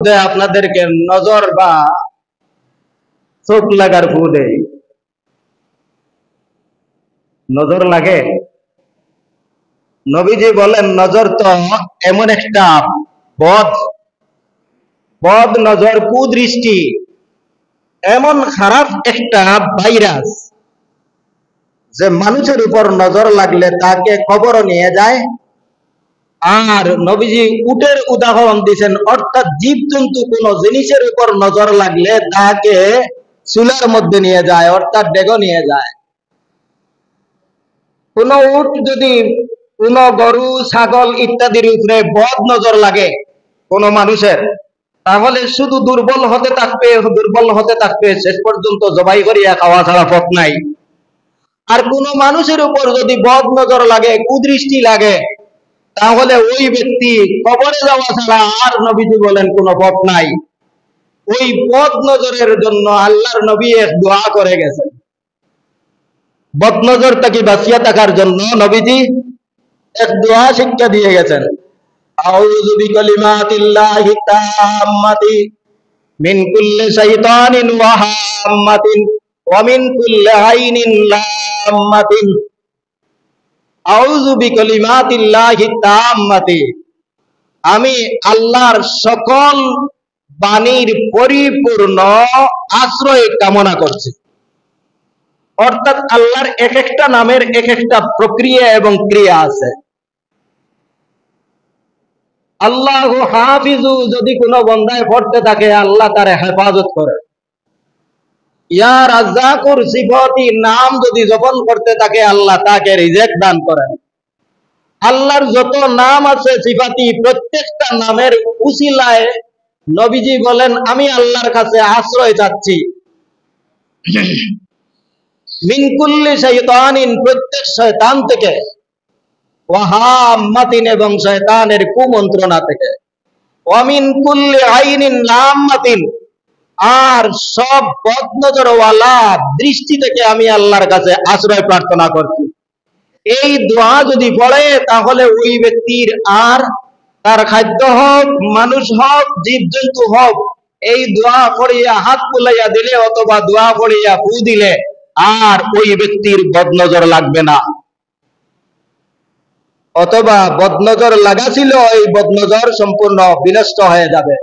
মধ্যে আপনাদেরকে নজর বা চোখ লাগার ফু দেই। নজর লাগে? নবীজি বলেন নজর তো এমন একটা বদ বদ নজর, কুদৃষ্টি, এমন খারাপ একটা ভাইরাস যে মানুষের উপর নজর লাগলে তাকে কবর নিয়ে যায়। আর নবীজি উটের উদাহরণ দিয়েছেন, অর্থাৎ জীবজন্তু কোন জিনিসের উপর নজর লাগলে তাকে চুলার মধ্যে নিয়ে যায়, অর্থাৎ ডেগো নিয়ে যায়। কোন উট যদি কোন গরু ছাগল ইত্যাদির উপরে বদ নজর লাগে কোন মানুষের, তাহলে শুধু দুর্বল হতে থাকবে, শেষ পর্যন্ত জবাই করিয়া খাওয়া ছাড়া পথ নাই। আর কোন মানুষের উপর যদি বদ নজর লাগে, কুদৃষ্টি লাগে, তাহলে ওই ব্যক্তি কবরে যাওয়া ছাড়া আর নবীজি বলেন কোন পথ নাই। ওই বদ নজরের জন্য আল্লাহর নবী এক দোয়া করে গেছেন। বদ নজর থেকে বাঁচিয়া থাকার জন্য নবীজি এক দোয়া শিক্ষা দিয়ে গেছেন। আউযু বিকালিমাতিল্লাহি তাম্মাতি মিন কুল্লি শাইতানিন ওয়া হাম্মাতিন ওয়া মিন কুল্লি আইনিন লাম্মাতিন। আউযু বিকালিমাতিল্লাহি তাম্মাতি, আমি আল্লাহর সকল বাণীর পরিপূর্ণ আশ্রয় কামনা করছি। অর্থাৎ আল্লাহর এক একটা নামের এক একটা প্রক্রিয়া এবং ক্রিয়া আছে। আল্লাহু হাফিজু যদি কোনো বান্দায় পড়তে থাকে, আল্লাহ তার হেফাজত করে। ইয়া রাজ্জাকুর সিফাতি নাম যদি জপন করতে থাকে, আল্লাহ তাকে রিজেক দান করেন। আল্লাহর যত নাম আছে সিফাতি, প্রত্যেকটা নামের উসিলায় নবীজি বলেন আমি আল্লাহর কাছে আশ্রয় চাচ্ছি। মিন কুল্লি শাইতানিন, প্রত্যেক শয়তান থেকে, ওয়া হাম্মাতিন, এবং শয়তানের কুমন্ত্রণা থেকে, ওয়া মিন কুল্লি আইনিন লাম্মাতিন, আর সব বদনজরওয়ালা দৃষ্টি থেকে আমি আল্লাহর কাছে আশ্রয় প্রার্থনা করছি। এই দোয়া যদি পড়ে, তাহলে ওই ব্যক্তির আর তার খাদ্য হোক, মানুষ হোক, জীবজন্তু হোক, এই দোয়া পড়িয়া হাত বুলাইয়া দিলে অথবা দোয়া পড়িয়া ফু দিলে আর ওই ব্যক্তির বদনজর লাগবে না। অথবা বদনজর লাগা ছিল, এই বদনজর সম্পূর্ণ বিনষ্ট হয়ে যাবে।